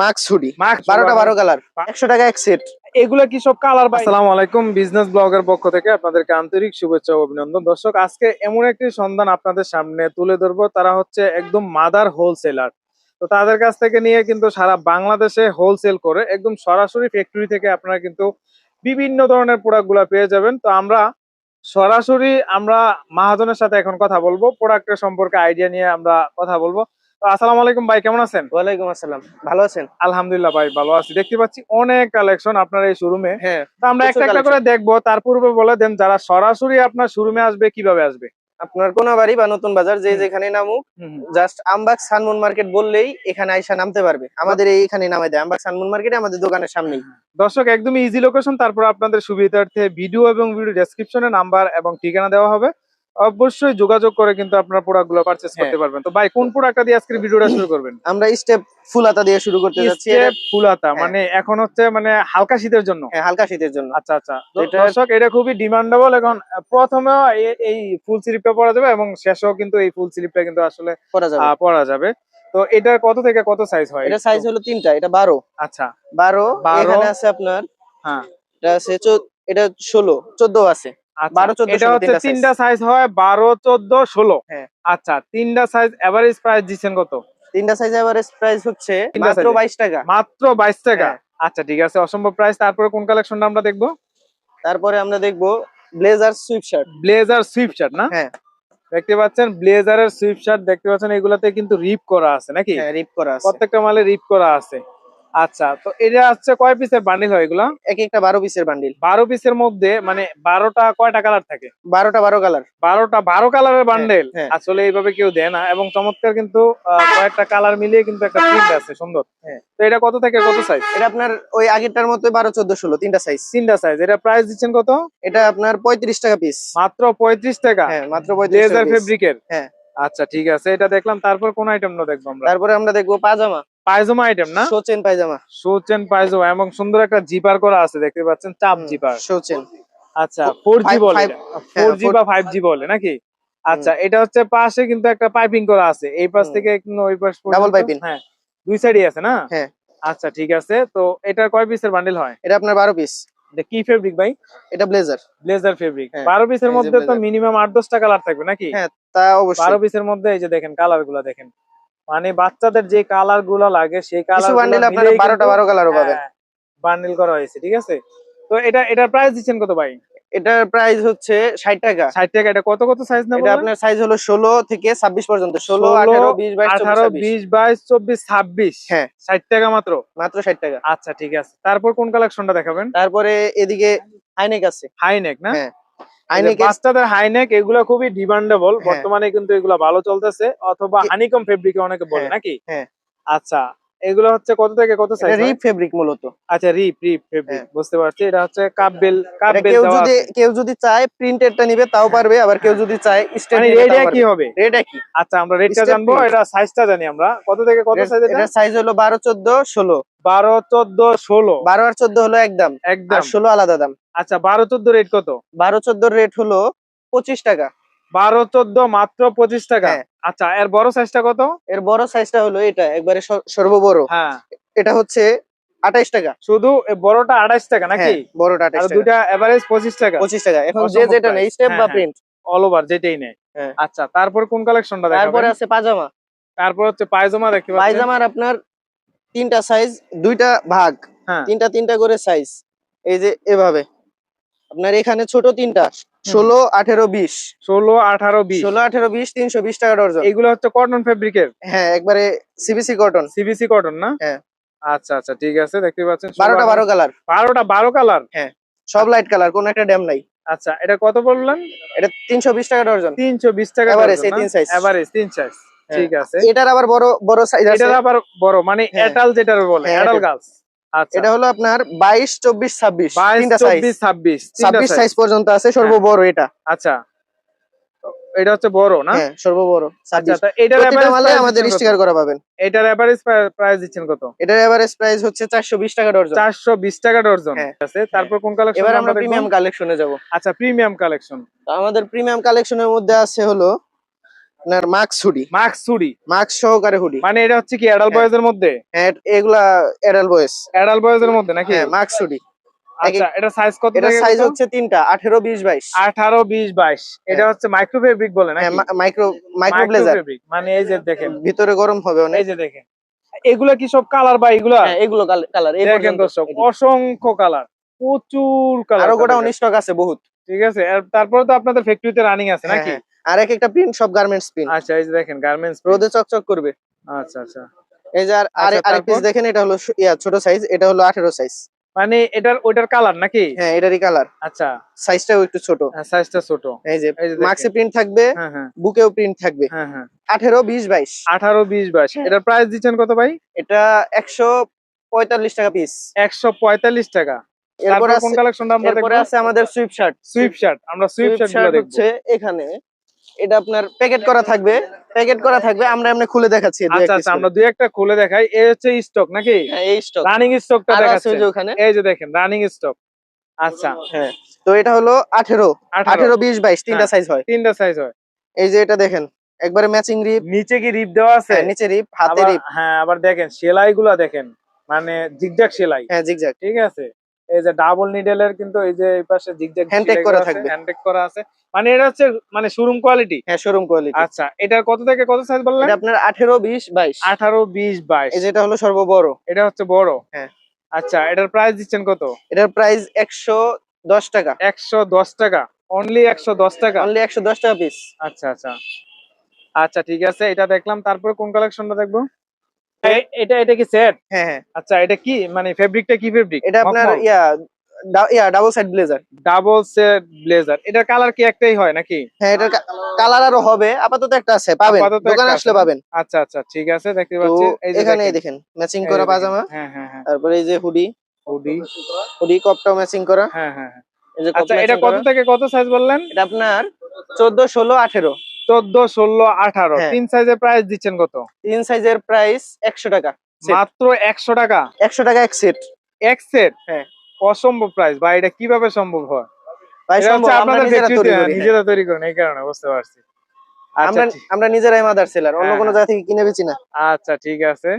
মাক্স hoodie 12টা 12 colour 100 টাকা এক সেট। এগুলা কি সব কালার? আসসালামু আলাইকুম, বিজনেস ব্লগের পক্ষ থেকে আপনাদেরকে আন্তরিক শুভেচ্ছা ও অভিনন্দন। দর্শক, আজকে এমন একটি সন্ধান আপনাদের সামনে তুলে ধরবো, তারা হচ্ছে একদম মাদার হোলসেলার। তো তাদের কাছ থেকে নিয়ে কিন্তু সারা বাংলাদেশে হোলসেল করে একদম সরাসরি ফ্যাক্টরি থেকে আপনারা কিন্তু বিভিন্ন ধরনের প্রোডাক্ট গুলা পেয়ে যাবেন। তো আমরা সরাসরি মাহাজনের সাথে এখন কথা বলবো, প্রোডাক্টের সম্পর্কে আইডিয়া নিয়ে আমরা কথা বলবো। তো আসসালামু আলাইকুম ভাই, কেমন আছেন? ওয়ালাইকুম আসসালাম, ভালো আছেন? আলহামদুলিল্লাহ ভাই, ভালো আছি। দেখতে পাচ্ছি অনেক কালেকশন আপনার এই শোরুমে। হ্যাঁ, তো আমরা একটা একটা করে দেখবো, তার পূর্বে বলে দেন যারা সরাসরি আপনার শোরুমে আসবে কিভাবে আসবে। আপনার কোনাবাড়ি বা নতুন বাজার যে যেখানে নামুক, জাস্ট আমবাগ সানমুন মার্কেট বললেই এখানে আইসা নামতে পারবে। আমাদের এইখানে নামে দেয় আমবাগ সানমুন মার্কেটে, আমাদের দোকানের সামনেই। দর্শক, একদম ইজি লোকেশন। তারপর আপনাদের সুবিধার্থে ভিডিও এবং ভিডিও ডেসক্রিপশনে নাম্বার এবং ঠিকানা দেওয়া হবে, অবশ্যই যোগাযোগ করে কিন্তু আপনার প্রোডাক্ট গুলো পারচেজ করতে পারবেন। তো ভাই, কোন প্রোডাক্টটা দিয়ে আজকের ভিডিওটা শুরু করবেন? আমরা স্টেপ ফুল হাতা দিয়ে শুরু করতে যাচ্ছি। স্টেপ ফুল হাতা মানে এখন হচ্ছে মানে হালকা শীতের জন্য। হ্যাঁ, হালকা শীতের জন্য। আচ্ছা আচ্ছা, দর্শক এটা খুবই ডিমান্ডেবল। এখন প্রথমে এই ফুল স্লিপটা পরা যাবে এবং শেষেও কিন্তু এই ফুল স্লিপটা কিন্তু আসলে পরা যাবে। তো এটা কত থেকে কত সাইজ হয়? এটা সাইজ হলো তিনটা, এটা 12। আচ্ছা, 12 এখানে আছে আপনার। হ্যাঁ, এটা আছে এটা 16 14 আছে। 12 14 এটা হচ্ছে তিনটা সাইজ হয়, 12 14 16। হ্যাঁ, আচ্ছা, তিনটা সাইজ এভারেজ প্রাইস দিচ্ছেন কত? তিনটা সাইজ এভারেজ প্রাইস হচ্ছে মাত্র 22 টাকা। মাত্র 22 টাকা? আচ্ছা ঠিক আছে, অসম্ভব প্রাইস। তারপরে কোন কালেকশনটা আমরা দেখবো? তারপরে আমরা দেখবো blazer sweep shirt. Blazer sweep shirt না? হ্যাঁ, দেখতে পাচ্ছেন ব্লেজারের সুইপ শার্ট দেখতে পাচ্ছেন, এগুলাতে কিন্তু রিপ করা আছে নাকি? হ্যাঁ, রিপ করা আছে, প্রত্যেকটা মালে রিপ করা আছে। আচ্ছা, তো এটা হচ্ছে কয় পিসের বান্ডিল হয় এগুলা? এক একটা 12 পিসের বান্ডিল। 12 পিসের মধ্যে মানে 12টা কয়টা কালার থাকে? 12টা 12 কালার। 12টা 12 কালারের বান্ডেল। হ্যাঁ, আসলে এইভাবে কেউ দেয় না, এবং চমৎকার কিন্তু কয়েকটা কালার মিলিয়ে কিন্তু একটা প্রিন্ট আছে সুন্দর। তো এটা কত থেকে কত সাইজ? এটা আপনার ওই আগেরটার মতো 12 14 16 তিনটা সাইজ। তিনটা সাইজ। এটা প্রাইস দিচ্ছেন কত? এটা আপনার 35 টাকা পিস। মাত্র 35 টাকা? হ্যাঁ, মাত্র 35 টাকা লেজার পিস। ফেব্রিকের। হ্যাঁ, আচ্ছা ঠিক আছে, এটা দেখলাম। তারপর কোন আইটেমটা দেখবো আমরা? তারপরে আমরা দেখবো পাজামা। পায়জামা আইটেম না? শোচেন পায়জামা। শোচেন পায়জামা, এবং সুন্দর একটা জিপার করা আছে দেখতে পাচ্ছেন, চাপ জিপার। শোচেন। আচ্ছা, 4G বলে, 4G বা 5G বলে নাকি? আচ্ছা, এটা হচ্ছে পাশে কিন্তু একটা পাইপিং করা আছে, এই পাশ থেকে ওই পাশ পর্যন্ত ডাবল পাইপিং। হ্যাঁ, দুই সাইডই আছে না? হ্যাঁ। আচ্ছা ঠিক আছে, তো এটা কয় পিসের বান্ডিল হয়? এটা আপনার 12 পিস। এটা কি ফেব্রিক ভাই? এটা ব্লেজার। Blazer fabric. 12 পিসের মধ্যে তো মিনিমাম 8-10টা কালার থাকবে নাকি? হ্যাঁ, তা অবশ্যই। 12 পিসের মধ্যে এই যে দেখেন কালার গুলা দেখেন, মানে বাচ্চাদের যে কালার গুলা লাগে সেই কালার গুলো বান্ডিল আপনারা 12টা 12 কালারও পাবেন। বান্ডিল করা হয়েছে, ঠিক আছে। তো এটার প্রাইস দিচ্ছেন কত ভাই? এটার প্রাইস হচ্ছে 60 টাকা। 60 টাকা। এটা কত কত সাইজ নেব? এটা আপনার সাইজ হলো 16 থেকে 26 পর্যন্ত। 16 18 20 22 24 26। হ্যাঁ, 60 টাকা মাত্র? মাত্র 60 টাকা। আচ্ছা ঠিক আছে, তারপর কোন কালেকশনটা দেখাবেন? তারপরে এদিকে হাইনেক আছে। হাইনেক না? হ্যাঁ, হাইনেক বাচ্চাদের হাইনেক, এগুলো খুবই ডিমান্ডেবল বর্তমানে, কিন্তু এগুলো ভালো চলতেছে। অথবা হানিকম ফেব্রিকে অনেকে বলে নাকি? হ্যাঁ। আচ্ছা, এগুলো হচ্ছে কত থেকে কত সাইজ? এটা রিপ ফেব্রিক মূলত। আচ্ছা, রিপ ফেব্রিক, বুঝতে পারছি। এটা হচ্ছে কাপ বেল কেউ যদি চায় প্রিন্টেডটা নিবে তাও পারবে, আবার কেউ যদি চায় স্টেপ নিবে তাও পারবে। কি হবে? রেড একই। আচ্ছা, আমরা রেটটা জানবো, এটা সাইজটা জানি আমরা। কত থেকে কত সাইজ? এটা সাইজ হলো 12 14 16। 12 14 16। 12 আর 14 হলো একদম, আর 16 আলাদা দাম। আচ্ছা, 12 14 রেট কত? 12 14 রেট হলো 25 টাকা। 12 14 মাত্র 25 টাকা। আচ্ছা, এর বড় সাইজটা কত? এর বড় সাইজটা হলো এটা একবারে সর্ববড়। হ্যাঁ, এটা হচ্ছে 28 টাকা। শুধু বড়টা 28 টাকা নাকি? বড়টা 28 টাকা। আর দুইটা এভারেজ 25 টাকা। 25 টাকা। এখন যেটা নেই স্টেপ বা প্রিন্ট অল ওভার যেটাই নেয়। আচ্ছা, তারপর কোন কালেকশনটা দেখাবেন? তারপরে আছে পাজামা। তারপর হচ্ছে পায়জামা দেখতে পাচ্ছেন। পায়জামার আপনার তিনটা সাইজ, দুইটা ভাগ, তিনটা করে সাইজ। এই যে এভাবে আপনার এখানে ছোট তিনটা 16 18 20। 16 18 20। 16 18 20 320 টাকা ডজন। এগুলো হচ্ছে কটন ফেব্রিকের? হ্যাঁ, একবারে সিবিসি কটন। সিবিসি কটন না? হ্যাঁ। আচ্ছা আচ্ছা ঠিক আছে, দেখতে পাচ্ছেন 12টা 12 কালার। 12টা 12 কালার? হ্যাঁ, সব লাইট কালার, কোন একটা ড্যাম নাই। আচ্ছা, এটা কত বললেন? এটা 320 টাকা ডজন। 320 টাকা এভারেজ এই তিন সাইজ। এভারেজ তিন সাইজ, ঠিক আছে। এটার আবার বড় বড় সাইজ আছে। এটার আবার বড় মানে এটাল যেটা বলে, এটাল গার্লস। আচ্ছা, এটা হলো আপনার 22 24 26। 22 তিনটা সাইজ। 24 26 26 সাইজ পর্যন্ত আছে, সর্ববড় এটা। আচ্ছা, এটা হচ্ছে বড় না? হ্যাঁ, সর্ববড়। আচ্ছা, তো এটার এভারেজ মালে আমাদের স্টিকার করা পাবেন। এটার এভারেজ প্রাইস দিচ্ছেন কত? এটার এভারেজ প্রাইস হচ্ছে 420 টাকা ডজন। 420 টাকা ডজন, ঠিক আছে। তারপর কোন কালেকশন? এবার আমরা প্রিমিয়াম কালেকশনে যাব। আচ্ছা, প্রিমিয়াম কালেকশন। তো আমাদের প্রিমিয়াম কালেকশনের মধ্যে আছে হলো আপনার মাক্স হুডি, মাক্স হুডি, মাক্স সহকারে হুডি। মানে এটা হচ্ছে কি অ্যাডাল্ট হ্যাঁ। বয়েজ এর মধ্যে? হ্যাঁ, এগুলা অ্যাডাল্ট বয়েজ। অ্যাডাল্ট বয়েজ এর মধ্যে নাকি? হ্যাঁ, মাক্স হুডি। আচ্ছা, এটা সাইজ কত এটার থেকে সাইজ কত? হচ্ছে তিনটা, 18, 20, 22। 18, 20, 22। এটা হ্যাঁ। হচ্ছে মাইক্রো ফেব্রিক বলে হ্যাঁ, নাকি? Micro micro blazer. ফেব্রিক, মানে এই যে দেখেন, ভিতরে গরম হবে অনেক। এই যে দেখেন, এগুলা কি সব কালার বা এগুলা? হ্যাঁ, এগুলো কালার এই দেখেন পর্যন্ত। দর্শক, অসংখ্য কালার, প্রচুর কালার। আরো গোডাউন স্টক আছে বহুত। ঠিক আছে, আর তারপরে তো আপনাদের ফ্যাক্টরিতে রানিং আছে হ্যাঁ, নাকি? হ্যাঁ। আর এক একটা প্রিন্ট সব গার্মেন্টস প্রিন্ট। আচ্ছা, এই যে দেখেন গার্মেন্টস। রোদে চকচক করবে। আচ্ছা আচ্ছা এই যে আচ্ছা, আরেক পিস তারপর দেখেন, এটা হলো ছোট সাইজ, এটা হলো 18 সাইজ। মানে এটার ওইটার কালার নাকি? হ্যাঁ, এটারই কালার। আচ্ছা, সাইজটাও একটু ছোট। সাইজটা ছোট। এই যে এই যে দেখেন। মাক্সে প্রিন্ট থাকবে, হ্যাঁ হ্যাঁ বুকেও প্রিন্ট থাকবে। হ্যাঁ হ্যাঁ 18, 20, 22। 18, 20, 22। এটার প্রাইস দিচ্ছেন কত ভাই? এটা 145 টাকা পিস। 145 টাকা। এরপর তারপর কোন কালেকশনটা আমরা দেখব? এরপরে আছে আমাদের সুইপ শার্ট। সুইপ শার্ট, আমরা সুইপ শার্ট গুলো দেখব। হচ্ছে এখানে, এটা আপনার প্যাকেট করা থাকবে, আমরা এমনি খুলে দেখাচ্ছি দুই এক আচ্ছা পিস আচ্ছা, করে। আমরা দুই একটা খুলে দেখাই। এই হচ্ছে স্টক নাকি? হ্যাঁ, এই স্টক রানিং স্টকটা আর আছে দেখাচ্ছেন। ওই যে ওখানে। এই যে দেখেন রানিং স্টক। আচ্ছা, হ্যাঁ, তো এটা হলো 18, 18, 20, 22 তিনটা হ্যাঁ, সাইজ হয়। তিনটা সাইজ হয়। এই যে এটা দেখেন, একবারে ম্যাচিং রিপ। নিচে কি রিপ দেওয়া আছে? হ্যাঁ, নিচে রিপ, হাতে আবার রিপ। হ্যাঁ, আবার দেখেন সেলাইগুলা দেখেন, মানে জিগজ্যাগ সেলাই। হ্যাঁ, জিগজ্যাগ। ঠিক আছে, এই যে ডাবল নিডেলের, কিন্তু এই যে এই পাশে জিগজ্যাগ হ্যান্ডটেক করা থাকবে। হ্যান্ডটেক করা আছে, মানে এটা হচ্ছে মানে শোরুম কোয়ালিটি। হ্যাঁ, শোরুম কোয়ালিটি। আচ্ছা, এটার কত থেকে কত সাইজ বললেন? এটা আপনার 18, 20, 22। 18, 20, 22। এই যেটা হলো সর্ববড়। এটা হচ্ছে বড়। হ্যাঁ। আচ্ছা, এটার প্রাইস দিচ্ছেন কত? এটার প্রাইস 110 টাকা। 110 টাকা, অনলি 110 টাকা। অনলি 110 টাকা পিস। আচ্ছা আচ্ছা আচ্ছা, ঠিক আছে, এটা দেখলাম। তারপরে কোন কালেকশনটা দেখবো? এটা এটা কি সেট? হ্যাঁ, হ্যাঁ। আচ্ছা, এটা কি মানে ফেব্রিকটা কি ফেব্রিক? এটা আপনার double side blazer. Double set blazer. এটার কালার কি একটাই হয় নাকি? হ্যাঁ, এটার কালার আরো হবে, আপাতত একটা আছে, পাবেন আপাতত দোকানে একটা আসলে আছে না? পাবেন। আচ্ছা আচ্ছা, ঠিক আছে, দেখতে তো পাচ্ছি। এই যে এখানে দেখেন, দেখেন ম্যাচিং এই করা যে দেখেন। পাজামা, হ্যাঁ হ্যাঁ হ্যাঁ, তারপরে এই যে হুডি, হুডি। কপটাও ম্যাচিং করা। হ্যাঁ হ্যাঁ হ্যাঁ। এই যে আচ্ছা, এটা কত থেকে কত সাইজ বললেন? এটা আপনার 14, 16, 18। 14, 16, 18। হ্যাঁ। তিন সাইজের প্রাইস দিচ্ছেন কত? তিন সাইজের প্রাইস 100 টাকা। মাত্র 100 টাকা। 100 টাকা এক সেট। এক সেট? হ্যাঁ। অসম্ভব প্রাইস ভাই, এটা কিভাবে সম্ভব হয়? ভাই এটা সম্ভব, হচ্ছে আমরা আপনাদের নিজেরা তৈরি ফ্যাক্টরিতে করি। হ্যাঁ। নিজেরা তৈরি করেন, এই কারণে বুঝতে পারছি। আচ্ছা আমরা নিজেরাই মাদার সেলার, অন্য হ্যাঁ, কোনো হ্যাঁ। জায়গা থেকে কিনে বেচি না। আচ্ছা, ঠিক আছে।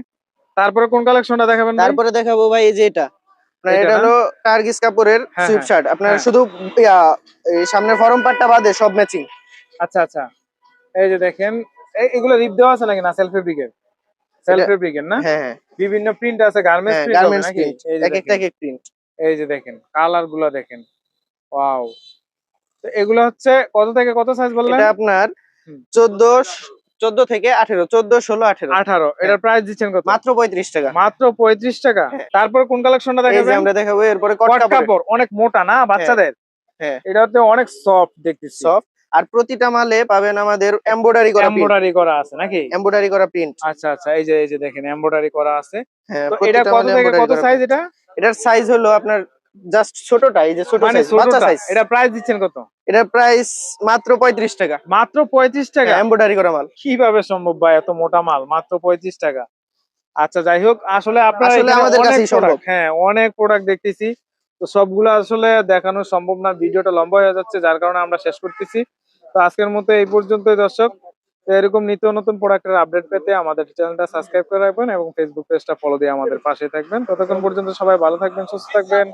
তারপরে কোন কালেকশনটা দেখাবেন ভাই? তারপরে দেখাবো ভাই, এই যে এটা আপনার, এটা এটা না? হলো টার্গিস কাপড়ের হ্যাঁ, সুইপ হ্যাঁ, শার্ট। আপনার হ্যাঁ। শুধু ইয়া, এই সামনের ফরম পার্টটা বাদে সব ম্যাচিং। আচ্ছা আচ্ছা, এই যে দেখেন, এগুলো রিপ দেওয়া আছে নাকি? না, সেলফ ফেব্রিকের? সেলফ ফেব্রিকের না? হ্যাঁ, হ্যাঁ, বিভিন্ন প্রিন্ট আছে, গার্মেন্টস হ্যাঁ, প্রিন্ট হবে গার্মেন্টস নাকি? প্রিন্ট, এই যে এক একটা দেখেন, এক এক প্রিন্ট। এই যে দেখেন কালার গুলা দেখেন, ওয়াও। তো এগুলো হচ্ছে কত থেকে কত সাইজ বললেন? এটা আপনার হুম। 14 থেকে 18, 14, 16, 18। 18। এটার প্রাইস দিচ্ছেন কত? মাত্র 35 টাকা। মাত্র 35 টাকা। হ্যাঁ। তারপর কোন কালেকশনটা এই যে দেখাবেন? আমরা দেখাবো এরপরে কট কট কাপড়। কাপড়, অনেক মোটা না বাচ্চাদের? হ্যাঁ। এটা হচ্ছে অনেক সফট দেখতেছি। সফট, আর প্রতিটা মালে পাবেন আমাদের এমব্রয়ডারি করা প্রিন্ট। এমব্রয়ডারি করা আছে নাকি? এমব্রয়ডারি করা প্রিন্ট। আচ্ছা আচ্ছা, এই যে দেখেন এমব্রয়ডারি করা আছে। হ্যাঁ, তো এটা প্রতিটা কত মালে থেকে এমব্রয়ডারি কত করা সাইজ print। এটা? এটার সাইজ হলো আপনার জাস্ট ছোটটা, এই যে ছোট মানে সাইজ, বাচ্চা ছোটটা। সাইজ। এটা প্রাইস দিচ্ছেন কত? এটার প্রাইস মাত্র 35 টাকা। মাত্র 35 টাকা? এমব্রয়ডারি করা মাল। কিভাবে সম্ভব ভাই, এত মোটা মাল মাত্র 35 টাকা? আচ্ছা, যাই হোক, আসলে আপনারা আসলে এখানে আমাদের অনেক কাছেই সম্ভব। প্রোডাক্ট, হ্যাঁ অনেক প্রোডাক্ট দেখতেছি। তো সবগুলো আসলে দেখানো সম্ভব না, ভিডিওটা লম্বা হয়ে যাচ্ছে, যার কারণে আমরা শেষ করতেছি। তো আজকের মতো এই পর্যন্তই দর্শক। তো এরকম নিত্য নতুন প্রোডাক্টের আপডেট পেতে আমাদের চ্যানেলটা সাবস্ক্রাইব করে রাখবেন এবং ফেসবুক পেজটা ফলো দিয়ে আমাদের পাশে থাকবেন। ততক্ষণ পর্যন্ত সবাই ভালো থাকবেন, সুস্থ থাকবেন।